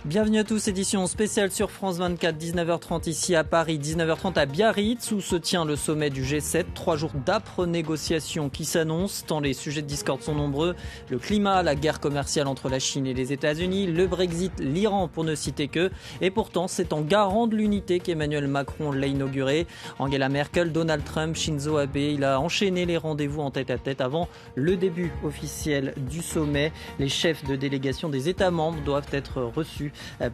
Bienvenue à tous, édition spéciale sur France 24, 19h30 ici à Paris, 19h30 à Biarritz où se tient le sommet du G7. 3 jours d'âpres négociations qui s'annoncent, tant les sujets de discorde sont nombreux. Le climat, la guerre commerciale entre la Chine et les États-Unis, le Brexit, l'Iran pour ne citer que. Et pourtant, c'est en garant de l'unité qu'Emmanuel Macron l'a inauguré. Angela Merkel, Donald Trump, Shinzo Abe, il a enchaîné les rendez-vous en tête-à-tête avant le début officiel du sommet. Les chefs de délégation des États membres doivent être reçus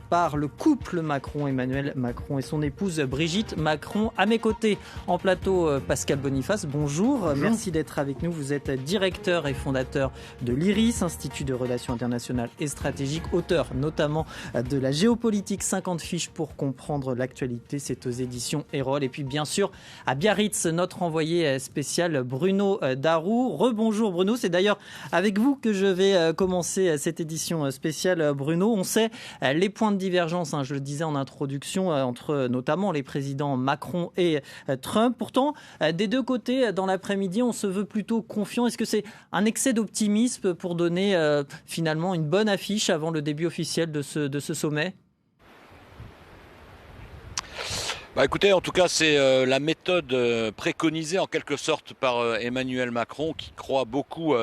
par le couple Macron, Emmanuel Macron et son épouse Brigitte Macron. À mes côtés, en plateau, Pascal Boniface, bonjour. Merci d'être avec nous. Vous êtes directeur et fondateur de l'IRIS, Institut de Relations Internationales et Stratégiques, auteur notamment de la géopolitique 50 fiches pour comprendre l'actualité. C'est aux éditions Erol. Et puis bien sûr, à Biarritz, notre envoyé spécial Bruno Darou. Rebonjour Bruno, c'est d'ailleurs avec vous que je vais commencer cette édition spéciale. Bruno, on sait les points de divergence, je le disais en introduction, entre notamment les présidents Macron et Trump. Pourtant, des deux côtés, dans l'après-midi, on se veut plutôt confiant. Est-ce que c'est un excès d'optimisme pour donner finalement une bonne affiche avant le début officiel de ce sommet ? Écoutez, en tout cas, c'est la méthode préconisée en quelque sorte par Emmanuel Macron qui croit beaucoup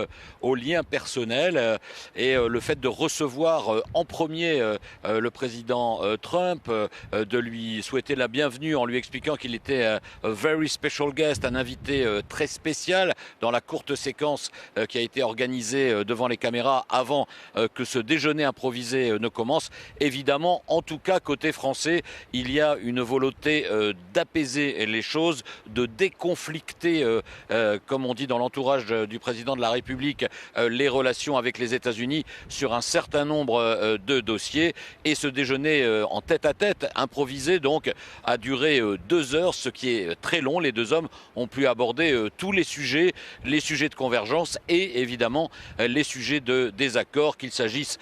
aux liens personnels et le fait de recevoir en premier le président Trump, de lui souhaiter la bienvenue en lui expliquant qu'il était a very special guest, un invité très spécial dans la courte séquence qui a été organisée devant les caméras avant que ce déjeuner improvisé ne commence. Évidemment, en tout cas, côté français, il y a une volonté d'apaiser les choses, de déconflicter, comme on dit dans l'entourage du président de la République, les relations avec les États-Unis sur un certain nombre de dossiers. Et ce déjeuner en tête-à-tête, improvisé donc, a duré 2 heures, ce qui est très long. Les deux hommes ont pu aborder tous les sujets de convergence et évidemment les sujets de désaccord, qu'il s'agisse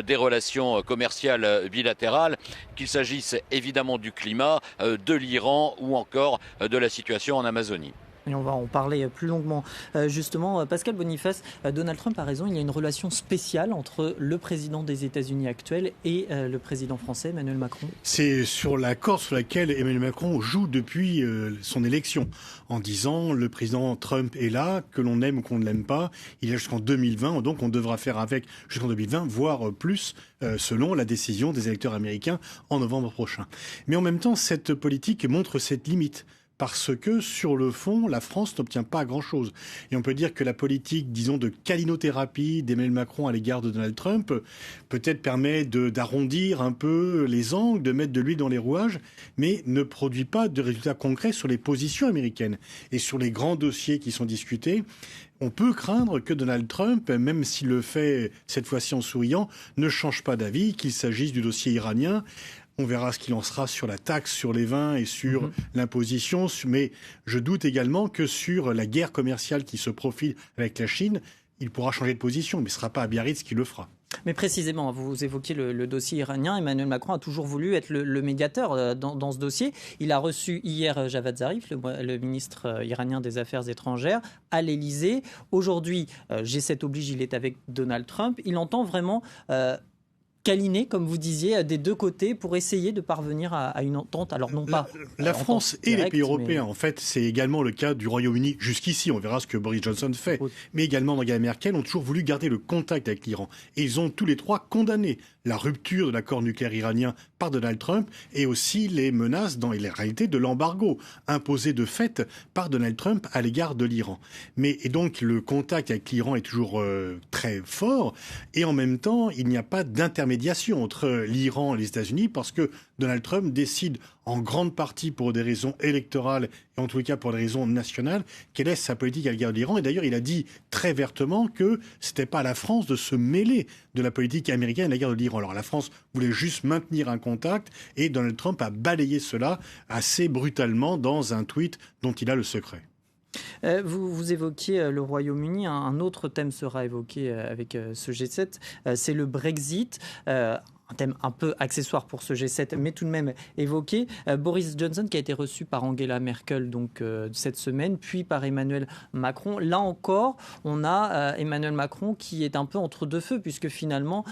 des relations commerciales bilatérales, qu'il s'agisse évidemment du climat, de l'Iran ou encore de la situation en Amazonie. Et on va en parler plus longuement. Justement, Pascal Boniface, Donald Trump a raison, il y a une relation spéciale entre le président des États-Unis actuel et le président français, Emmanuel Macron. C'est sur la corde sur laquelle Emmanuel Macron joue depuis son élection, en disant le président Trump est là, que l'on aime ou qu'on ne l'aime pas, il est jusqu'en 2020, donc on devra faire avec jusqu'en 2020, voire plus, selon la décision des électeurs américains en novembre prochain. Mais en même temps, cette politique montre cette limite. Parce que, sur le fond, la France n'obtient pas grand-chose. Et on peut dire que la politique, disons, de câlinothérapie d'Emmanuel Macron à l'égard de Donald Trump, peut-être permet d'arrondir un peu les angles, de mettre de l'huile dans les rouages, mais ne produit pas de résultats concrets sur les positions américaines. Et sur les grands dossiers qui sont discutés, on peut craindre que Donald Trump, même s'il le fait cette fois-ci en souriant, ne change pas d'avis, qu'il s'agisse du dossier iranien. On verra ce qu'il en sera sur la taxe sur les vins et sur l'imposition. Mais je doute également que sur la guerre commerciale qui se profile avec la Chine, il pourra changer de position. Mais ce ne sera pas à Biarritz qui le fera. Mais précisément, vous évoquiez le dossier iranien. Emmanuel Macron a toujours voulu être le médiateur dans ce dossier. Il a reçu hier Javad Zarif, le ministre iranien des Affaires étrangères, à l'Élysée. Aujourd'hui, G7 oblige, il est avec Donald Trump. Il entend vraiment câliner, comme vous disiez, des deux côtés pour essayer de parvenir à une entente. Alors non pas la France et les pays européens, en fait, c'est également le cas du Royaume-Uni jusqu'ici. On verra ce que Boris Johnson fait. Mais également Angela Merkel ont toujours voulu garder le contact avec l'Iran. Et ils ont tous les trois condamné la rupture de l'accord nucléaire iranien par Donald Trump et aussi les menaces et la réalité de l'embargo imposé de fait par Donald Trump à l'égard de l'Iran. Et donc le contact avec l'Iran est toujours très fort et en même temps il n'y a pas d'intermédiation entre l'Iran et les États-Unis parce que Donald Trump décide en grande partie pour des raisons électorales et en tous les cas pour des raisons nationales, quelle est sa politique à l'égard de l'Iran. Et d'ailleurs, il a dit très vertement que c'était pas à la France de se mêler de la politique américaine à l'égard de l'Iran. Alors la France voulait juste maintenir un contact et Donald Trump a balayé cela assez brutalement dans un tweet dont il a le secret. Vous évoquiez le Royaume-Uni, un autre thème sera évoqué avec ce G7, c'est le Brexit. un thème un peu accessoire pour ce G7, mais tout de même évoqué. Boris Johnson qui a été reçu par Angela Merkel donc, cette semaine, puis par Emmanuel Macron. Là encore, on a Emmanuel Macron qui est un peu entre deux feux, puisque finalement,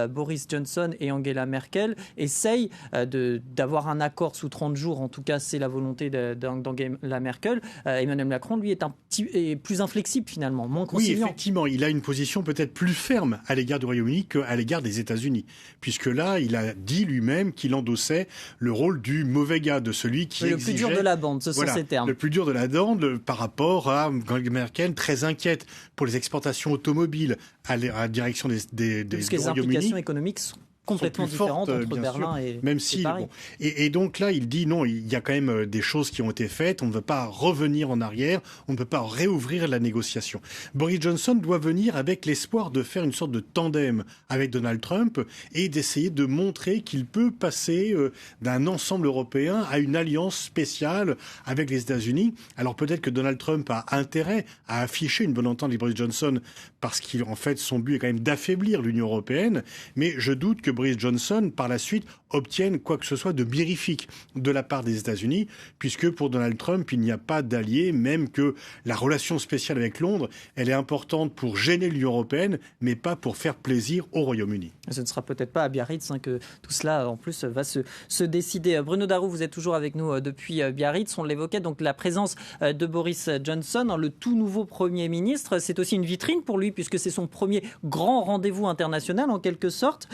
Boris Johnson et Angela Merkel essayent d'avoir un accord sous 30 jours. En tout cas, c'est la volonté d'Angela Merkel. Emmanuel Macron, lui, est plus inflexible finalement, moins conciliant. Oui, effectivement, il a une position peut-être plus ferme à l'égard du Royaume-Uni qu'à l'égard des États-Unis, puisque là, il a dit lui-même qu'il endossait le rôle du mauvais gars, de celui qui le exigeait... plus dur de la bande, ce sont ces termes. Le plus dur de la bande par rapport à Angela Merkel, très inquiète pour les exportations automobiles à la direction du Royaume-Uni. Les implications économiques sont complètement différentes entre Berlin et Paris. Bon. Et donc là, il dit non, il y a quand même des choses qui ont été faites, on ne veut pas revenir en arrière, on ne peut pas réouvrir la négociation. Boris Johnson doit venir avec l'espoir de faire une sorte de tandem avec Donald Trump et d'essayer de montrer qu'il peut passer d'un ensemble européen à une alliance spéciale avec les États-Unis. Alors peut-être que Donald Trump a intérêt à afficher une bonne entente avec Boris Johnson parce qu'en fait, son but est quand même d'affaiblir l'Union européenne, mais je doute que Boris Johnson, par la suite, obtienne quoi que ce soit de mirifique de la part des États-Unis, puisque pour Donald Trump, il n'y a pas d'allié, même que la relation spéciale avec Londres, elle est importante pour gêner l'Union européenne, mais pas pour faire plaisir au Royaume-Uni. Ce ne sera peut-être pas à Biarritz que tout cela, en plus, va se décider. Bruno Darroux, vous êtes toujours avec nous depuis Biarritz. On l'évoquait, donc la présence de Boris Johnson, le tout nouveau Premier ministre. C'est aussi une vitrine pour lui, puisque c'est son premier grand rendez-vous international, en quelque sorte.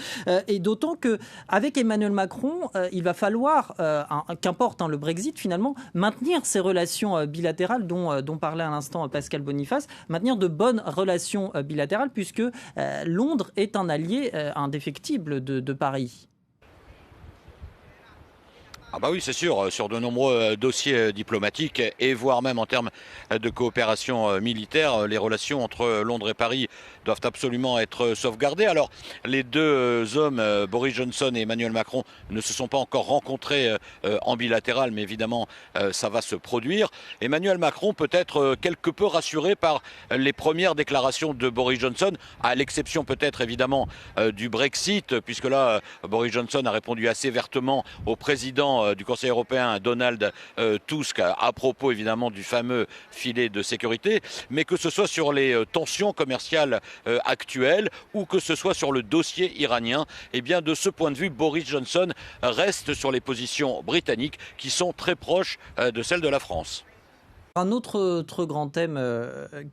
Et d'autant qu'avec Emmanuel Macron, il va falloir, qu'importe le Brexit finalement, maintenir ces relations bilatérales dont parlait à l'instant Pascal Boniface, maintenir de bonnes relations bilatérales, puisque Londres est un allié indéfectible de Paris. Ah bah oui, c'est sûr, sur de nombreux dossiers diplomatiques et voire même en termes de coopération militaire, les relations entre Londres et Paris doivent absolument être sauvegardées. Alors, les deux hommes, Boris Johnson et Emmanuel Macron, ne se sont pas encore rencontrés en bilatéral, mais évidemment, ça va se produire. Emmanuel Macron peut être quelque peu rassuré par les premières déclarations de Boris Johnson, à l'exception peut-être évidemment du Brexit, puisque là, Boris Johnson a répondu assez vertement au président du Conseil européen, Donald Tusk, à propos évidemment du fameux filet de sécurité, mais que ce soit sur les tensions commerciales actuelles ou que ce soit sur le dossier iranien, eh bien de ce point de vue, Boris Johnson reste sur les positions britanniques qui sont très proches de celles de la France. Un autre grand thème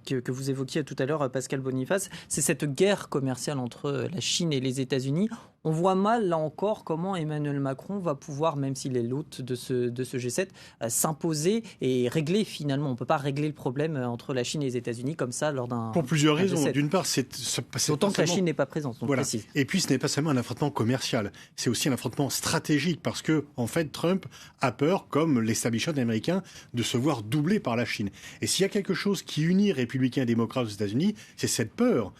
que vous évoquiez tout à l'heure, Pascal Boniface, c'est cette guerre commerciale entre la Chine et les États-Unis. On voit mal, là encore, comment Emmanuel Macron va pouvoir, même s'il est l'hôte de ce G7, s'imposer et régler finalement. On ne peut pas régler le problème entre la Chine et les États-Unis comme ça lors d'un G7. Pour plusieurs raisons. D'une part, d'autant que la Chine n'est pas présente. Donc voilà. Précise. Et puis, ce n'est pas seulement un affrontement commercial. C'est aussi un affrontement stratégique parce que, en fait, Trump a peur, comme l'establishment américain, de se voir doublé par la Chine. Et s'il y a quelque chose qui unit républicains et démocrates aux États-Unis, c'est cette peur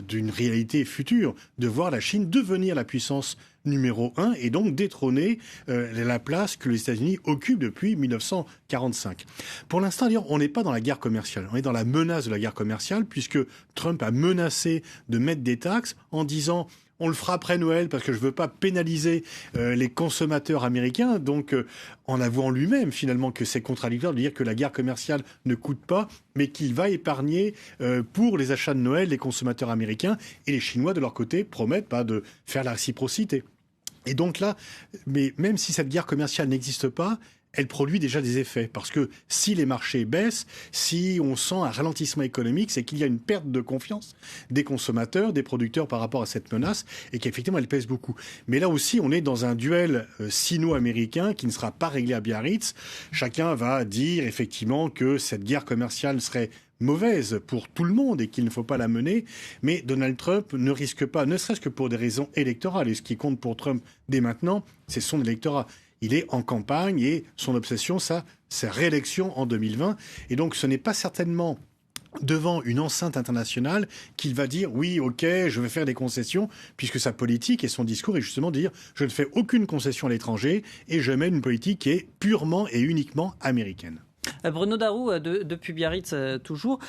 d'une réalité future, de voir la Chine devenir la puissance numéro 1 et donc détrôner la place que les États-Unis occupent depuis 1945. Pour l'instant, d'ailleurs, on n'est pas dans la guerre commerciale, on est dans la menace de la guerre commerciale puisque Trump a menacé de mettre des taxes en disant on le fera après Noël parce que je ne veux pas pénaliser les consommateurs américains. Donc, en avouant lui-même finalement que c'est contradictoire de dire que la guerre commerciale ne coûte pas, mais qu'il va épargner pour les achats de Noël les consommateurs américains. Et les Chinois, de leur côté, promettent de faire la réciprocité. Et donc là, mais même si cette guerre commerciale n'existe pas, elle produit déjà des effets. Parce que si les marchés baissent, si on sent un ralentissement économique, c'est qu'il y a une perte de confiance des consommateurs, des producteurs par rapport à cette menace et qu'effectivement, elle pèse beaucoup. Mais là aussi, on est dans un duel sino-américain qui ne sera pas réglé à Biarritz. Chacun va dire effectivement que cette guerre commerciale serait mauvaise pour tout le monde et qu'il ne faut pas la mener. Mais Donald Trump ne risque pas, ne serait-ce que pour des raisons électorales. Et ce qui compte pour Trump dès maintenant, c'est son électorat. Il est en campagne et son obsession, c'est sa réélection en 2020. Et donc, ce n'est pas certainement devant une enceinte internationale qu'il va dire « oui, ok, je vais faire des concessions », puisque sa politique et son discours est justement de dire « je ne fais aucune concession à l'étranger et je mène une politique qui est purement et uniquement américaine ». Bruno Darou, depuis Biarritz, toujours.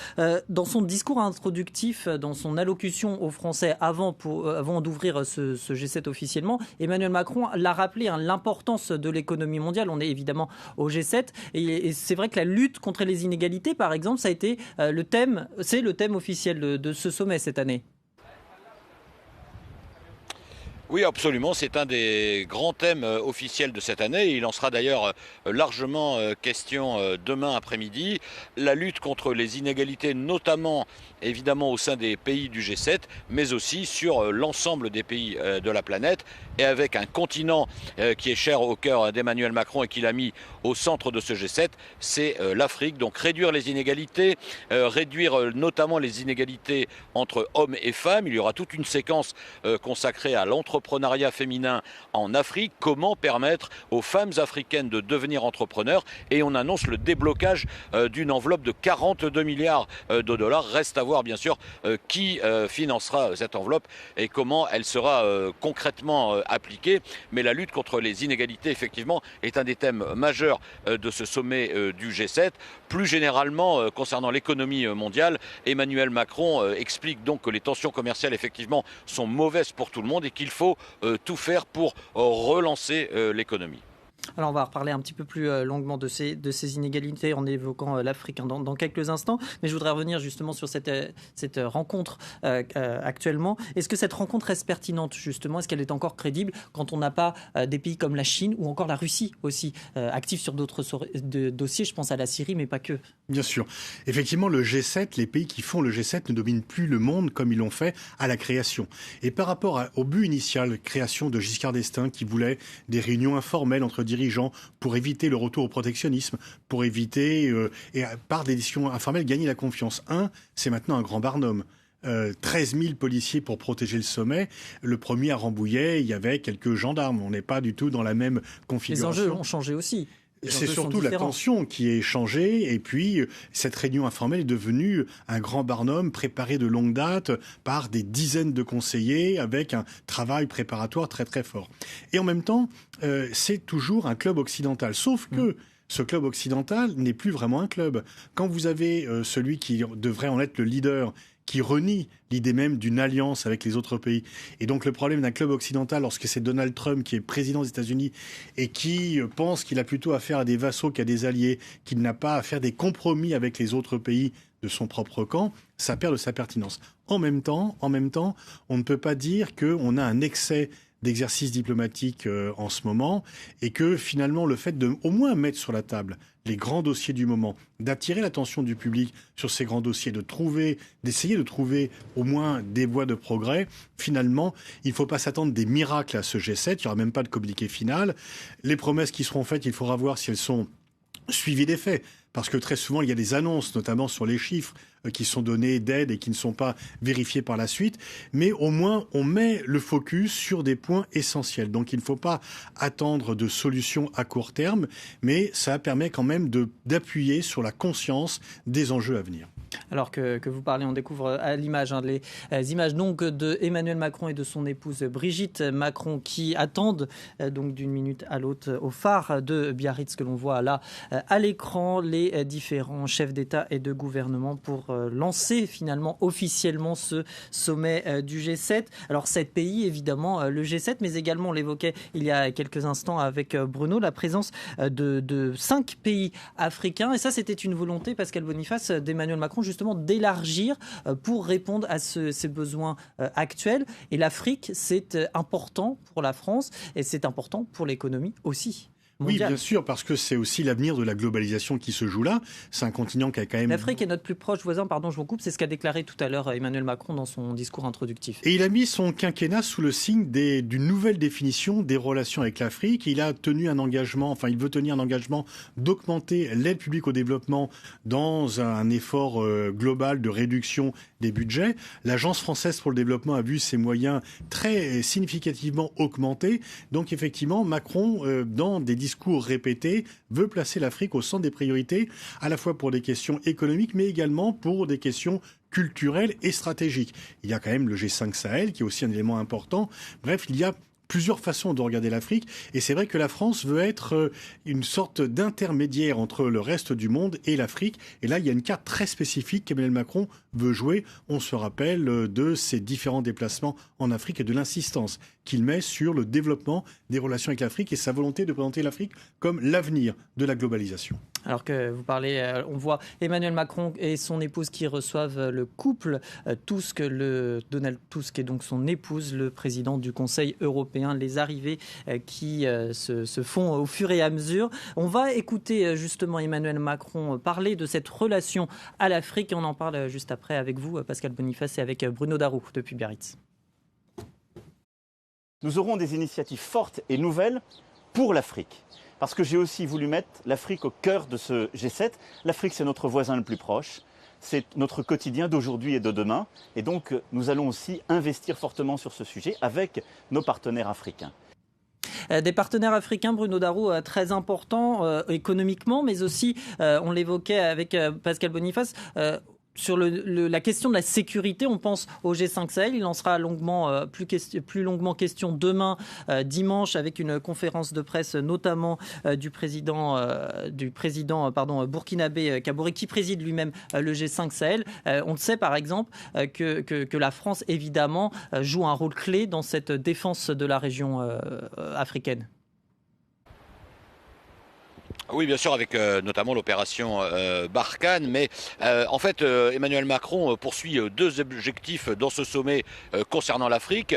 Dans son discours introductif, dans son allocution aux Français avant d'ouvrir ce G7 officiellement, Emmanuel Macron l'a rappelé, l'importance de l'économie mondiale. On est évidemment au G7. Et c'est vrai que la lutte contre les inégalités, par exemple, ça a été c'est le thème officiel de ce sommet cette année. Oui, absolument. C'est un des grands thèmes officiels de cette année. Il en sera d'ailleurs largement question demain après-midi. La lutte contre les inégalités, notamment évidemment au sein des pays du G7, mais aussi sur l'ensemble des pays de la planète. Et avec un continent qui est cher au cœur d'Emmanuel Macron et qu'il a mis au centre de ce G7, c'est l'Afrique. Donc réduire les inégalités, réduire notamment les inégalités entre hommes et femmes. Il y aura toute une séquence consacrée à l'entrepreneuriat féminin en Afrique. Comment permettre aux femmes africaines de devenir entrepreneurs? Et on annonce le déblocage d'une enveloppe de 42 milliards de dollars. Reste à voir bien sûr qui financera cette enveloppe et comment elle sera concrètement appliquée. Mais la lutte contre les inégalités, effectivement, est un des thèmes majeurs de ce sommet du G7. Plus généralement, concernant l'économie mondiale, Emmanuel Macron explique donc que les tensions commerciales, effectivement, sont mauvaises pour tout le monde et qu'il faut tout faire pour relancer l'économie. Alors on va reparler un petit peu plus longuement de ces inégalités en évoquant l'Afrique dans quelques instants. Mais je voudrais revenir justement sur cette rencontre actuellement. Est-ce que cette rencontre reste pertinente justement? Est-ce qu'elle est encore crédible quand on n'a pas des pays comme la Chine ou encore la Russie aussi actifs sur d'autres dossiers? Je pense à la Syrie, mais pas que. Bien sûr. Effectivement, le G7, les pays qui font le G7 ne dominent plus le monde comme ils l'ont fait à la création. Et par rapport au but initial, création de Giscard d'Estaing qui voulait des réunions informelles entre dirigeants pour éviter le retour au protectionnisme, pour éviter, et par des décisions informelles, gagner la confiance. C'est maintenant un grand barnum. 13 000 policiers pour protéger le sommet. Le premier à Rambouillet, il y avait quelques gendarmes. On n'est pas du tout dans la même configuration. Les enjeux ont changé aussi. C'est surtout la tension qui est changée et puis cette réunion informelle est devenue un grand barnum préparé de longue date par des dizaines de conseillers avec un travail préparatoire très très fort. Et en même temps, c'est toujours un club occidental, sauf que ce club occidental n'est plus vraiment un club. Quand vous avez celui qui devrait en être le leader, qui renie l'idée même d'une alliance avec les autres pays. Et donc le problème d'un club occidental, lorsque c'est Donald Trump qui est président des États-Unis et qui pense qu'il a plutôt affaire à des vassaux qu'à des alliés, qu'il n'a pas à faire des compromis avec les autres pays de son propre camp, ça perd de sa pertinence. En même temps, on ne peut pas dire qu'on a un excès d'exercice diplomatique en ce moment et que finalement le fait de au moins mettre sur la table les grands dossiers du moment, d'attirer l'attention du public sur ces grands dossiers, d'essayer de trouver au moins des voies de progrès, finalement, il ne faut pas s'attendre des miracles à ce G7, il n'y aura même pas de communiqué final. Les promesses qui seront faites, il faudra voir si elles sont suivies des faits. Parce que très souvent, il y a des annonces, notamment sur les chiffres, qui sont donnés d'aide et qui ne sont pas vérifiés par la suite. Mais au moins, on met le focus sur des points essentiels. Donc, il ne faut pas attendre de solutions à court terme, mais ça permet quand même d'appuyer sur la conscience des enjeux à venir. Alors que vous parlez, on découvre à l'image les images donc de Emmanuel Macron et de son épouse Brigitte Macron qui attendent donc d'une minute à l'autre au phare de Biarritz que l'on voit là à l'écran les différents chefs d'État et de gouvernement pour lancer finalement officiellement ce sommet du G7. Alors 7 pays évidemment, le G7, mais également on l'évoquait il y a quelques instants avec Bruno, la présence de 5 pays africains et ça c'était une volonté, Pascal Boniface, d'Emmanuel Macron justement d'élargir pour répondre à ces besoins actuels. Et l'Afrique, c'est important pour la France et c'est important pour l'économie aussi. Oui, bien sûr, parce que c'est aussi l'avenir de la globalisation qui se joue là. C'est un continent qui a quand même... L'Afrique est notre plus proche voisin, pardon, je vous coupe, c'est ce qu'a déclaré tout à l'heure Emmanuel Macron dans son discours introductif. Et il a mis son quinquennat sous le signe d'une nouvelle définition des relations avec l'Afrique. Il a tenu un engagement, il veut tenir un engagement d'augmenter l'aide publique au développement dans un effort global de réduction des budgets. L'Agence française pour le développement a vu ses moyens très significativement augmenter. Donc effectivement, Macron, dans des discours répétés, veut placer l'Afrique au centre des priorités, à la fois pour des questions économiques, mais également pour des questions culturelles et stratégiques. Il y a quand même le G5 Sahel, qui est aussi un élément important. Bref, il y a plusieurs façons de regarder l'Afrique. Et c'est vrai que la France veut être une sorte d'intermédiaire entre le reste du monde et l'Afrique. Et là, il y a une carte très spécifique qu'Emmanuel Macron veut jouer. On se rappelle de ses différents déplacements en Afrique et de l'insistance qu'il met sur le développement des relations avec l'Afrique et sa volonté de présenter l'Afrique comme l'avenir de la globalisation. Alors que vous parlez, on voit Emmanuel Macron et son épouse qui reçoivent le couple Tusk, Donald Tusk et donc son épouse, le président du Conseil européen, les arrivées qui se font au fur et à mesure. On va écouter justement Emmanuel Macron parler de cette relation à l'Afrique et on en parle juste après avec vous, Pascal Boniface, et avec Bruno Darou depuis Biarritz. Nous aurons des initiatives fortes et nouvelles pour l'Afrique. Parce que j'ai aussi voulu mettre l'Afrique au cœur de ce G7. L'Afrique, c'est notre voisin le plus proche. C'est notre quotidien d'aujourd'hui et de demain. Et donc, nous allons aussi investir fortement sur ce sujet avec nos partenaires africains. Des partenaires africains, Bruno Darou, très importants économiquement, mais aussi, on l'évoquait avec Pascal Boniface, sur la question de la sécurité, on pense au G5 Sahel. Il en sera plus longuement question demain, dimanche, avec une conférence de presse, notamment du président burkinabé Kaboré, qui préside lui-même le G5 Sahel. On sait par exemple que la France, évidemment, joue un rôle clé dans cette défense de la région africaine. Oui, bien sûr, avec notamment l'opération Barkhane. Mais en fait, Emmanuel Macron poursuit deux objectifs dans ce sommet concernant l'Afrique.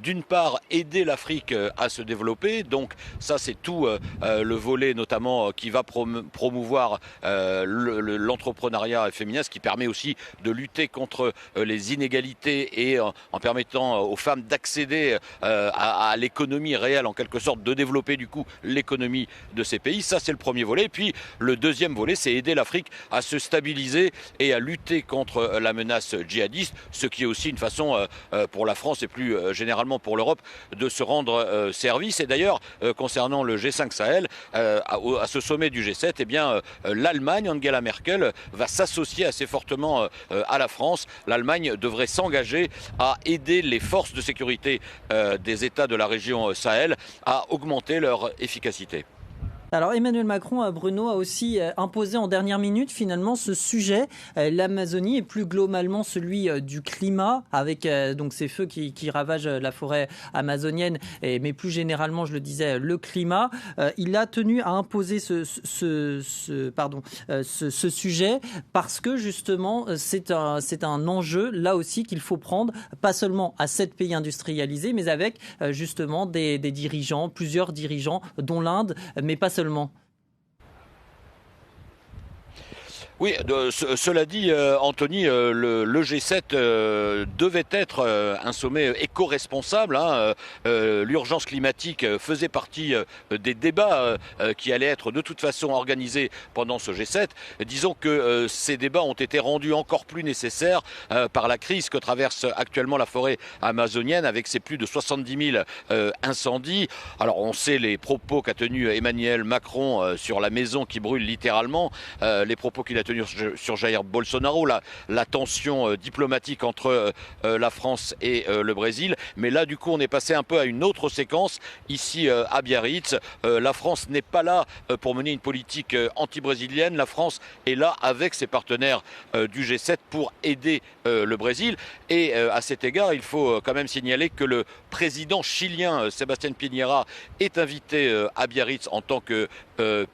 D'une part, aider l'Afrique à se développer. Donc ça, c'est tout le volet notamment qui va promouvoir l'entrepreneuriat féminin, ce qui permet aussi de lutter contre les inégalités et en permettant aux femmes d'accéder à l'économie réelle, en quelque sorte, de développer du coup l'économie de ces pays. Ça, c'est le premier volet. Et puis le deuxième volet, c'est aider l'Afrique à se stabiliser et à lutter contre la menace djihadiste, ce qui est aussi une façon pour la France et plus généralement pour l'Europe de se rendre service. Et d'ailleurs, concernant le G5 Sahel, à ce sommet du G7, eh bien, l'Allemagne, Angela Merkel, va s'associer assez fortement à la France. L'Allemagne devrait s'engager à aider les forces de sécurité des États de la région Sahel à augmenter leur efficacité. Alors Emmanuel Macron, Bruno, a aussi imposé en dernière minute finalement ce sujet, l'Amazonie et plus globalement celui du climat, avec donc ces feux qui ravagent la forêt amazonienne, mais plus généralement, je le disais, le climat. Il a tenu à imposer ce sujet parce que justement c'est un enjeu là aussi qu'il faut prendre, pas seulement à 7 pays industrialisés, mais avec justement des dirigeants, plusieurs dirigeants, dont l'Inde, mais pas seulement. Oui, cela dit, Anthony, le G7 devait être un sommet éco-responsable. Hein. L'urgence climatique faisait partie des débats qui allaient être de toute façon organisés pendant ce G7. Disons que ces débats ont été rendus encore plus nécessaires par la crise que traverse actuellement la forêt amazonienne avec ses plus de 70 000 incendies. Alors on sait les propos qu'a tenus Emmanuel Macron sur la maison qui brûle littéralement, les propos qu'il a sur Jair Bolsonaro, la tension diplomatique entre la France et le Brésil. Mais là, du coup, on est passé un peu à une autre séquence. Ici, à Biarritz, la France n'est pas là pour mener une politique anti-brésilienne. La France est là avec ses partenaires du G7 pour aider le Brésil. Et à cet égard, il faut quand même signaler que le président chilien, Sébastien Piñera, est invité à Biarritz en tant que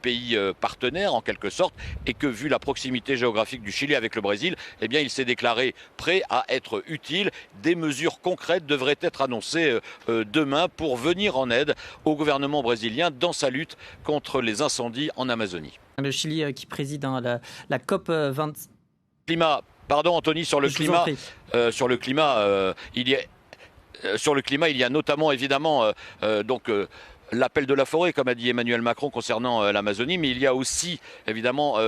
pays partenaire, en quelque sorte, et que vu la proximité géographique du Chili avec le Brésil, eh bien, il s'est déclaré prêt à être utile. Des mesures concrètes devraient être annoncées demain pour venir en aide au gouvernement brésilien dans sa lutte contre les incendies en Amazonie. Le Chili qui préside la COP 20. Climat, pardon Anthony, sur le climat, il y a notamment évidemment l'appel de la forêt, comme a dit Emmanuel Macron concernant l'Amazonie, mais il y a aussi évidemment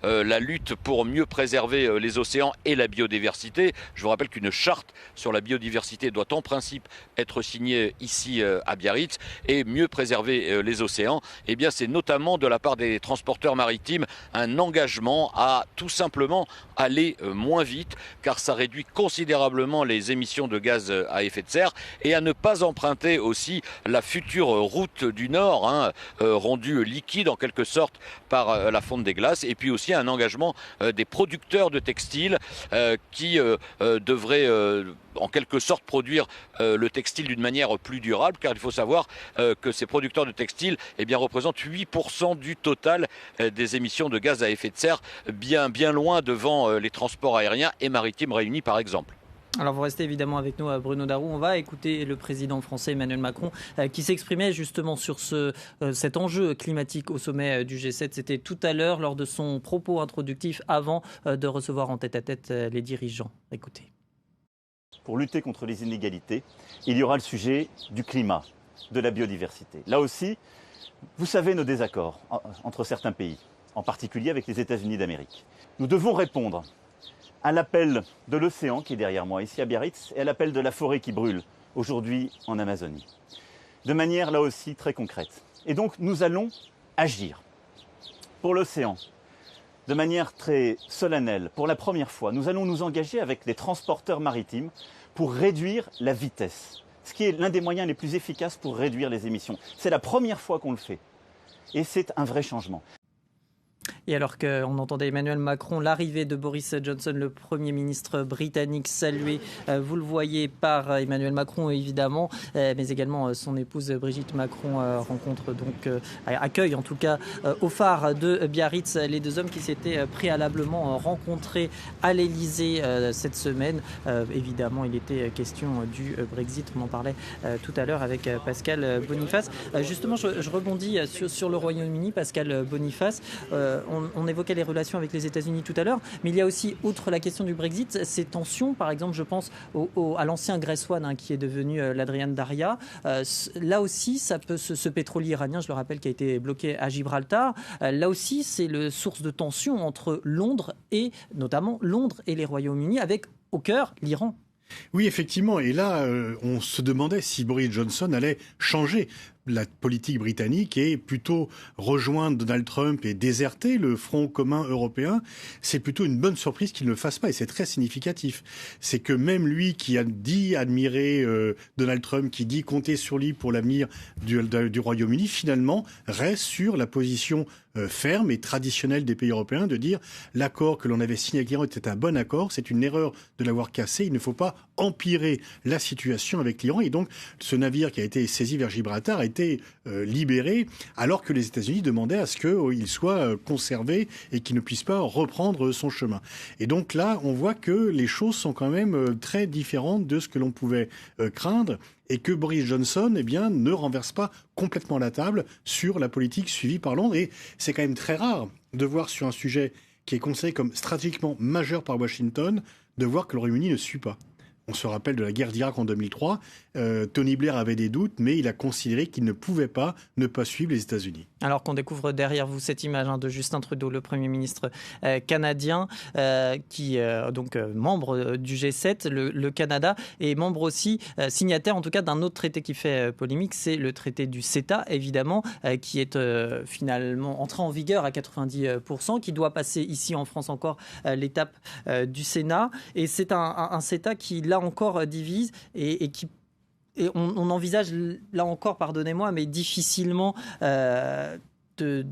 la lutte pour mieux préserver les océans et la biodiversité. Je vous rappelle qu'une charte sur la biodiversité doit en principe être signée ici à Biarritz, et mieux préserver les océans, eh bien c'est notamment de la part des transporteurs maritimes un engagement à tout simplement aller moins vite, car ça réduit considérablement les émissions de gaz à effet de serre, et à ne pas emprunter aussi la future route du Nord, rendue liquide en quelque sorte par la fonte des glaces, et puis aussi un engagement des producteurs de textiles qui devraient en quelque sorte produire le textile d'une manière plus durable, car il faut savoir que ces producteurs de textiles représentent 8% du total des émissions de gaz à effet de serre, bien loin devant les transports aériens et maritimes réunis par exemple. Alors vous restez évidemment avec nous, Bruno Darou. On va écouter le président français Emmanuel Macron qui s'exprimait justement sur cet enjeu climatique au sommet du G7. C'était tout à l'heure lors de son propos introductif avant de recevoir en tête-à-tête les dirigeants. Écoutez. Pour lutter contre les inégalités, il y aura le sujet du climat, de la biodiversité. Là aussi, vous savez nos désaccords entre certains pays, en particulier avec les États-Unis d'Amérique. Nous devons répondre à l'appel de l'océan qui est derrière moi, ici à Biarritz, et à l'appel de la forêt qui brûle aujourd'hui en Amazonie. De manière là aussi très concrète. Et donc nous allons agir. Pour l'océan, de manière très solennelle, pour la première fois, nous allons nous engager avec les transporteurs maritimes pour réduire la vitesse, ce qui est l'un des moyens les plus efficaces pour réduire les émissions. C'est la première fois qu'on le fait. Et c'est un vrai changement. Et alors qu'on entendait Emmanuel Macron, l'arrivée de Boris Johnson, le Premier ministre britannique, salué, vous le voyez, par Emmanuel Macron évidemment, mais également son épouse Brigitte Macron accueille en tout cas au phare de Biarritz les deux hommes qui s'étaient préalablement rencontrés à l'Elysée cette semaine. Évidemment, il était question du Brexit, on en parlait tout à l'heure avec Pascal Boniface. Justement, je rebondis sur le Royaume-Uni, Pascal Boniface. On évoquait les relations avec les États-Unis tout à l'heure, mais il y a aussi, outre la question du Brexit, ces tensions. Par exemple, je pense à l'ancien Grace One qui est devenu l'Adrian Daria. Là aussi, ça peut ce pétrolier iranien, je le rappelle, qui a été bloqué à Gibraltar. Là aussi, c'est le source de tension entre Londres et les Royaumes-Unis, avec au cœur l'Iran. Oui, effectivement. Et là, on se demandait si Boris Johnson allait changer la politique britannique et plutôt rejoindre Donald Trump et déserter le Front commun européen. C'est plutôt une bonne surprise qu'il ne le fasse pas, et c'est très significatif. C'est que même lui qui a dit admirer Donald Trump, qui dit compter sur lui pour l'avenir du Royaume-Uni, finalement reste sur la position ferme et traditionnelle des pays européens de dire l'accord que l'on avait signé avec l'Iran était un bon accord, c'est une erreur de l'avoir cassé, il ne faut pas empirer la situation avec l'Iran. Et donc ce navire qui a été saisi vers Gibraltar a été libéré, alors que les États-Unis demandaient à ce qu'il soit conservé et qu'il ne puisse pas reprendre son chemin. Et donc là, on voit que les choses sont quand même très différentes de ce que l'on pouvait craindre, et que Boris Johnson ne renverse pas complètement la table sur la politique suivie par Londres. Et c'est quand même très rare de voir sur un sujet qui est considéré comme stratégiquement majeur par Washington, de voir que le Royaume-Uni ne suit pas. On se rappelle de la guerre d'Irak en 2003. Tony Blair avait des doutes, mais il a considéré qu'il ne pouvait pas ne pas suivre les États-Unis. Alors qu'on découvre derrière vous cette image de Justin Trudeau, le Premier ministre canadien, qui donc membre du G7, le Canada, et membre aussi signataire en tout cas d'un autre traité qui fait polémique, c'est le traité du CETA, évidemment, qui est finalement entré en vigueur à 90%, qui doit passer ici en France encore l'étape du Sénat. Et c'est un CETA qui, là encore, divise et qui... Et on envisage, là encore, pardonnez-moi, mais difficilement que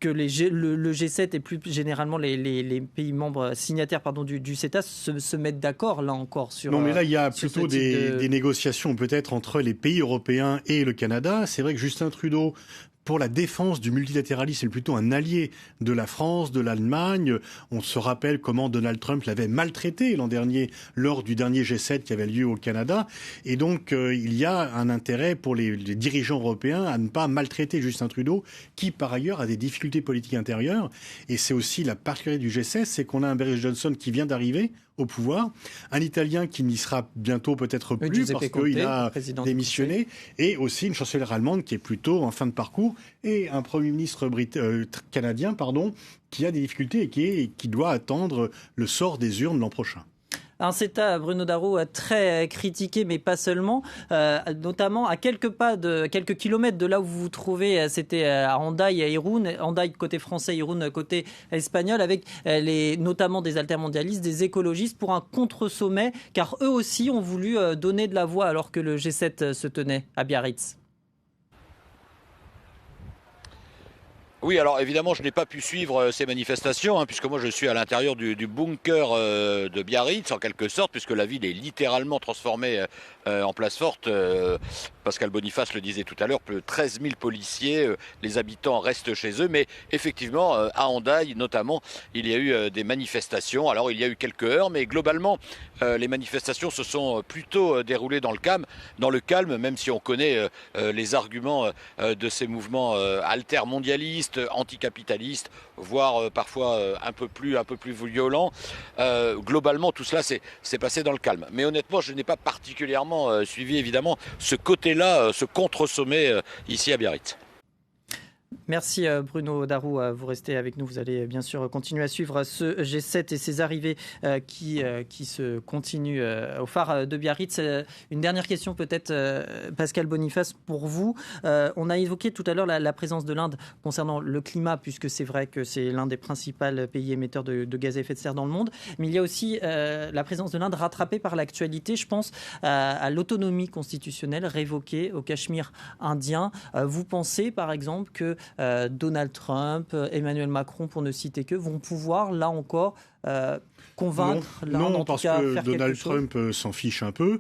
le G7 et plus généralement les pays membres signataires du CETA se mettent d'accord, là encore, sur... Non, mais là, il y a plutôt des négociations peut-être entre les pays européens et le Canada. C'est vrai que Justin Trudeau, pour la défense du multilatéralisme, c'est plutôt un allié de la France, de l'Allemagne. On se rappelle comment Donald Trump l'avait maltraité l'an dernier lors du dernier G7 qui avait lieu au Canada. Et donc, il y a un intérêt pour les dirigeants européens à ne pas maltraiter Justin Trudeau, qui par ailleurs a des difficultés politiques intérieures. Et c'est aussi la particularité du G7, c'est qu'on a un Boris Johnson qui vient d'arriver au pouvoir, un Italien qui n'y sera bientôt peut-être plus Giuseppe parce Conte, qu'il a démissionné, et aussi une chancelière allemande qui est plutôt en fin de parcours, et un Premier ministre canadien qui a des difficultés et qui doit attendre le sort des urnes l'an prochain. Un CETA, Bruno Darroux, très critiqué, mais pas seulement, notamment à quelques kilomètres de là où vous vous trouvez, c'était à Hendaye, à Irun, Hendaye côté français, Irun côté espagnol, avec notamment des altermondialistes, des écologistes, pour un contre-sommet, car eux aussi ont voulu donner de la voix alors que le G7 se tenait à Biarritz. Oui, alors évidemment, je n'ai pas pu suivre ces manifestations, puisque moi je suis à l'intérieur du bunker de Biarritz, en quelque sorte, puisque la ville est littéralement transformée en place forte. Pascal Boniface le disait tout à l'heure, 13 000 policiers, les habitants restent chez eux, mais effectivement, à Hendaye notamment, il y a eu des manifestations. Alors il y a eu quelques heurts, mais globalement, les manifestations se sont plutôt déroulées dans le calme, même si on connaît les arguments de ces mouvements altermondialistes, anticapitalistes, voire parfois un peu plus violents. Globalement, tout cela s'est passé dans le calme. Mais honnêtement, je n'ai pas particulièrement suivi évidemment ce côté-là, ce contre-sommet ici à Biarritz. Merci Bruno Darroux, vous restez avec nous. Vous allez bien sûr continuer à suivre ce G7 et ses arrivées qui se continuent au phare de Biarritz. Une dernière question peut-être, Pascal Boniface, pour vous. On a évoqué tout à l'heure la présence de l'Inde concernant le climat, puisque c'est vrai que c'est l'un des principaux pays émetteurs de gaz à effet de serre dans le monde. Mais il y a aussi la présence de l'Inde rattrapée par l'actualité. Je pense à l'autonomie constitutionnelle révoquée au Cachemire indien. Vous pensez par exemple que Donald Trump, Emmanuel Macron, pour ne citer que, vont pouvoir, là encore, convaincre l'Inde, non, en tout parce cas, que faire Donald quelque chose. Trump s'en fiche un peu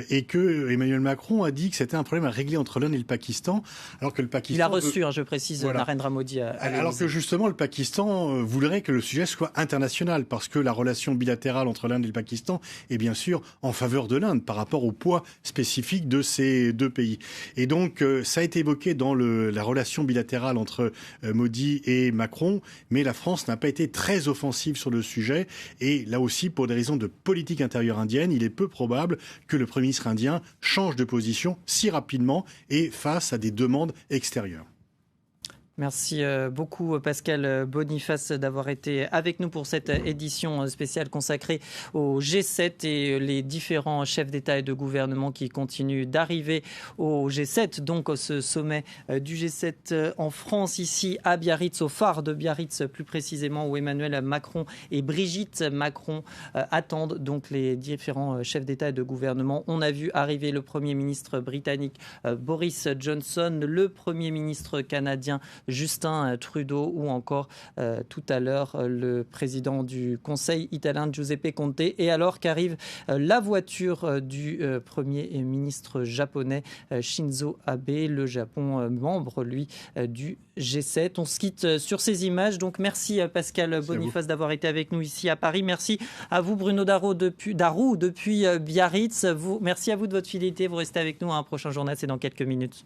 et que Emmanuel Macron a dit que c'était un problème à régler entre l'Inde et le Pakistan, alors que le Pakistan... Il a reçu, je précise, voilà, Narendra Modi à alors que justement le Pakistan voudrait que le sujet soit international, parce que la relation bilatérale entre l'Inde et le Pakistan est bien sûr en faveur de l'Inde par rapport au poids spécifique de ces deux pays. Et donc ça a été évoqué dans la relation bilatérale entre Modi et Macron, mais la France n'a pas été très offensive sur le sujet. Et là aussi, pour des raisons de politique intérieure indienne, il est peu probable que le Premier ministre indien change de position si rapidement et face à des demandes extérieures. Merci beaucoup Pascal Boniface d'avoir été avec nous pour cette édition spéciale consacrée au G7 et les différents chefs d'État et de gouvernement qui continuent d'arriver au G7, donc ce sommet du G7 en France, ici à Biarritz, au phare de Biarritz plus précisément, où Emmanuel Macron et Brigitte Macron attendent donc les différents chefs d'État et de gouvernement. On a vu arriver le Premier ministre britannique Boris Johnson, le Premier ministre canadien Justin Trudeau ou encore tout à l'heure le président du Conseil italien Giuseppe Conte. Et alors qu'arrive la voiture du Premier ministre japonais Shinzo Abe, le Japon membre lui du G7. On se quitte sur ces images. Donc merci Pascal Boniface d'avoir été avec nous ici à Paris. Merci à vous Bruno Darroux depuis Biarritz. Merci à vous de votre fidélité. Vous restez avec nous. Un prochain journal, c'est dans quelques minutes.